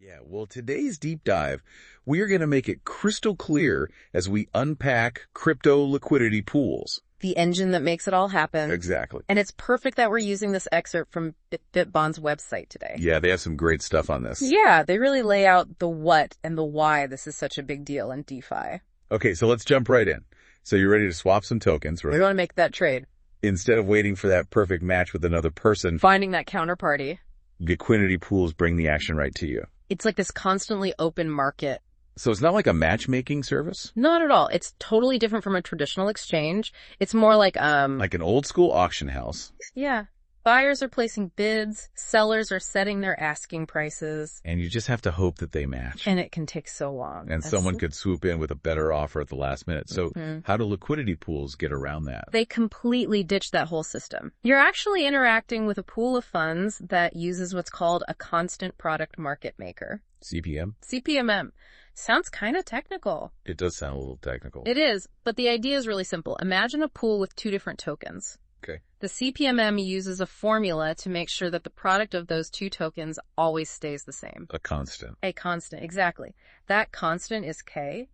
Yeah, well, today's deep dive, we are going to make it crystal clear as we unpack crypto liquidity pools. The engine that makes it all happen. Exactly. And it's perfect that we're using this excerpt from BitBond's website today. Yeah, they have some great stuff on this. Yeah, they really lay out the what and the why this is such a big deal in DeFi. Okay, so let's jump right in. So you're ready to swap some tokens, right? We want to make that trade. Instead of waiting for that perfect match with another person, Finding that counterparty. liquidity pools bring the action right to you. It's like this constantly open market. So it's not like a matchmaking service? Not at all. It's totally different from a traditional exchange. It's more like Like an old school auction house. Yeah. Buyers are placing bids, sellers are setting their asking prices. And you just have to hope that they match. And it can take so long. And someone could swoop in with a better offer at the last minute. So how do liquidity pools get around that? They completely ditch that whole system. You're actually interacting with a pool of funds that uses what's called a constant product market maker. CPM? CPMM. Sounds kind of technical. It does sound a little technical. It is, but the idea is really simple. Imagine a pool with two different tokens. Okay. The CPMM uses a formula to make sure that the product of those two tokens always stays the same. A constant. A constant, exactly. That constant is K,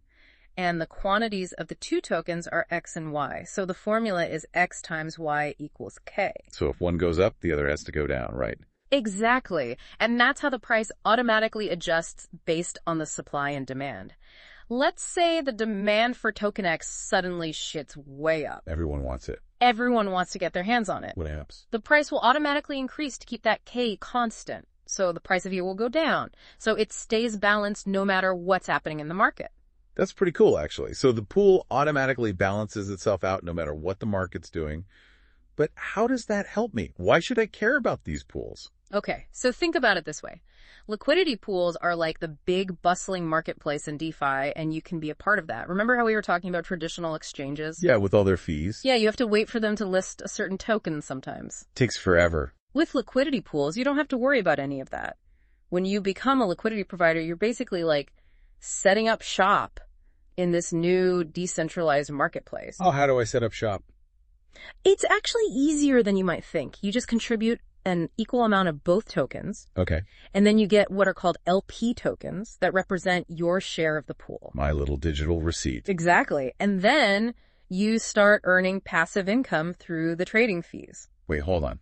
and the quantities of the two tokens are X and Y. So the formula is X times Y equals K. So if one goes up, the other has to go down, right? Exactly. And that's how the price automatically adjusts based on the supply and demand. Let's say the demand for token X suddenly shits way up. Everyone wants it. Everyone wants to get their hands on it. What happens? The price will automatically increase to keep that K constant. So the price of E will go down. So it stays balanced no matter what's happening in the market. That's pretty cool, actually. So the pool automatically balances itself out no matter what the market's doing. But how does that help me? Why should I care about these pools? Okay, so think about it this way. Liquidity pools are like the big bustling marketplace in DeFi, and you can be a part of that. Remember how we were talking about traditional exchanges? Yeah, with all their fees. Yeah, you have to wait for them to list a certain token sometimes. Takes forever. With liquidity pools, you don't have to worry about any of that. When you become a liquidity provider, you're basically like setting up shop in this new decentralized marketplace. Oh, how do I set up shop? It's actually easier than you might think. You just contribute an equal amount of both tokens. Okay. And then you get what are called LP tokens that represent your share of the pool. My little digital receipt. Exactly. And then you start earning passive income through the trading fees. Wait, hold on.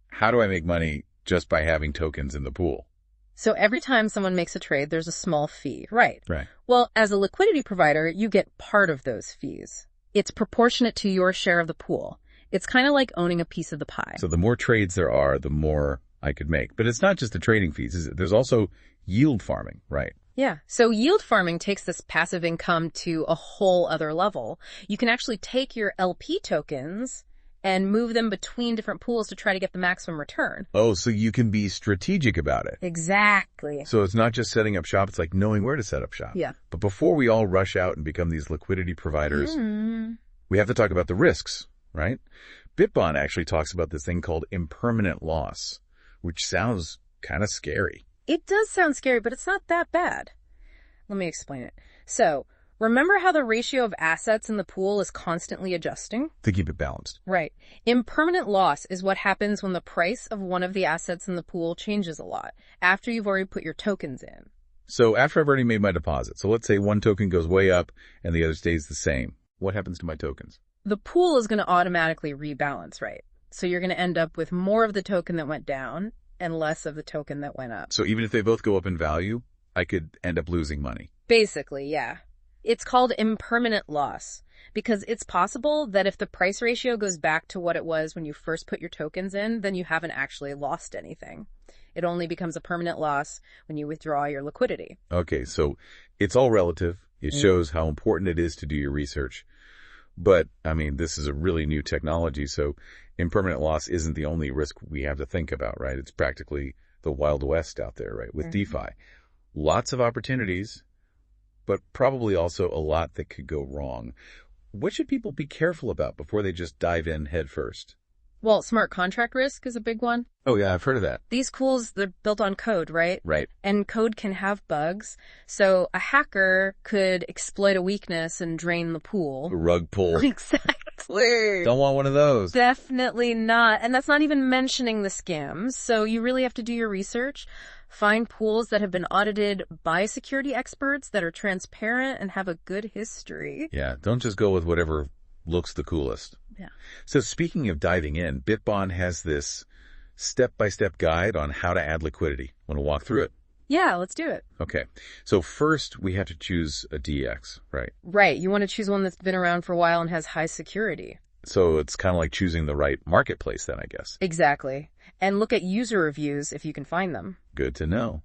How do I make money just by having tokens in the pool? So every time someone makes a trade, there's a small fee, right? Right. Well, as a liquidity provider, you get part of those fees. It's proportionate to your share of the pool. It's kind of like owning a piece of the pie. So the more trades there are, the more I could make. But it's not just the trading fees, is it? There's also yield farming, right? Yeah. So yield farming takes this passive income to a whole other level. You can actually take your LP tokens and move them between different pools to try to get the maximum return. Oh, so you can be strategic about it. Exactly. So it's not just setting up shop, it's like knowing where to set up shop. Yeah. But before we all rush out and become these liquidity providers, we have to talk about the risks, right? BitBond actually talks about this thing called impermanent loss, which sounds kind of scary. It does sound scary, but it's not that bad. Let me explain it. So, remember how the ratio of assets in the pool is constantly adjusting? To keep it balanced. Right. Impermanent loss is what happens when the price of one of the assets in the pool changes a lot, after you've already put your tokens in. So after I've already made my deposit, so let's say one token goes way up and the other stays the same. What happens to my tokens? The pool is going to automatically rebalance, right? So you're going to end up with more of the token that went down and less of the token that went up. So even if they both go up in value, I could end up losing money. Basically, yeah. It's called impermanent loss because it's possible that if the price ratio goes back to what it was when you first put your tokens in, then you haven't actually lost anything. It only becomes a permanent loss when you withdraw your liquidity. Okay, so it's all relative. It shows how important it is to do your research. But, I mean, this is a really new technology, so impermanent loss isn't the only risk we have to think about, right? It's practically the Wild West out there, right, with DeFi. Lots of opportunities, but probably also a lot that could go wrong. What should people be careful about before they just dive in head first? Well, smart contract risk is a big one. Oh, yeah, I've heard of that. These pools, they're built on code, right? Right. And code can have bugs. So a hacker could exploit a weakness and drain the pool. Rug pull. Exactly. Don't want one of those. Definitely not. And that's not even mentioning the scams. So you really have to do your research. Find pools that have been audited by security experts, that are transparent and have a good history. Yeah, don't just go with whatever looks the coolest. Yeah. So speaking of diving in, BitBond has this step-by-step guide on how to add liquidity. Want to walk through it? Yeah, let's do it. Okay. So first, we have to choose a DX, right? Right. You want to choose one that's been around for a while and has high security. So it's kind of like choosing the right marketplace then, I guess. Exactly. And look at user reviews if you can find them. Good to know.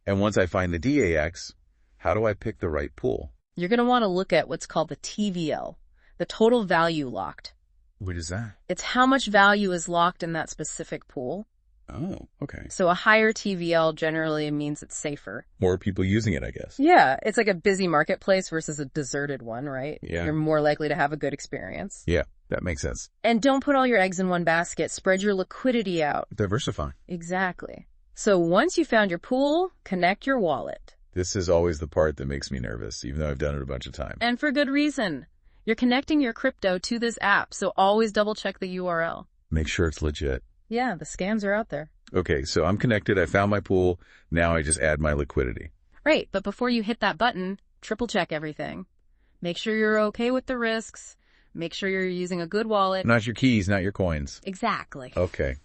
And once I find the DAX, how do I pick the right pool? You're going to want to look at what's called the TVL, the total value locked. What is that? It's how much value is locked in that specific pool. Oh, okay. So a higher TVL generally means it's safer. More people using it, I guess. Yeah, it's like a busy marketplace versus a deserted one, right? Yeah. You're more likely to have a good experience. Yeah, that makes sense. And don't put all your eggs in one basket. Spread your liquidity out. Diversify. Exactly. So once you found your pool, connect your wallet. This is always the part that makes me nervous, even though I've done it a bunch of times. And for good reason. You're connecting your crypto to this app, so always double check the URL. Make sure it's legit. Yeah, the scams are out there. Okay, so I'm connected. I found my pool. Now I just add my liquidity. Right, but before you hit that button, triple check everything. Make sure you're okay with the risks. Make sure you're using a good wallet. Not your keys, not your coins. Exactly. Okay.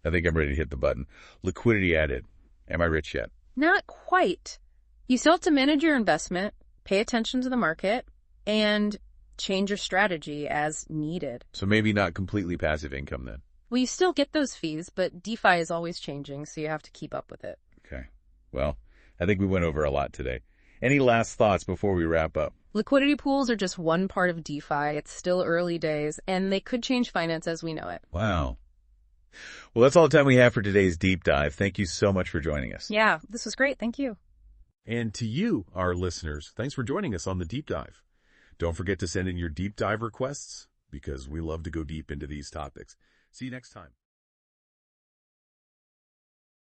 I think I'm ready to hit the button. Liquidity added. Am I rich yet? Not quite. You still have to manage your investment, pay attention to the market, and change your strategy as needed. So maybe not completely passive income then. Well, you still get those fees, but DeFi is always changing, so you have to keep up with it. Okay. Well, I think we went over a lot today. Any last thoughts before we wrap up? Liquidity pools are just one part of DeFi. It's still early days, and they could change finance as we know it. Wow. Well, that's all the time we have for today's deep dive. Thank you so much for joining us. Yeah, this was great. Thank you. And to you, our listeners, thanks for joining us on the deep dive. Don't forget to send in your deep dive requests because we love to go deep into these topics. See you next time.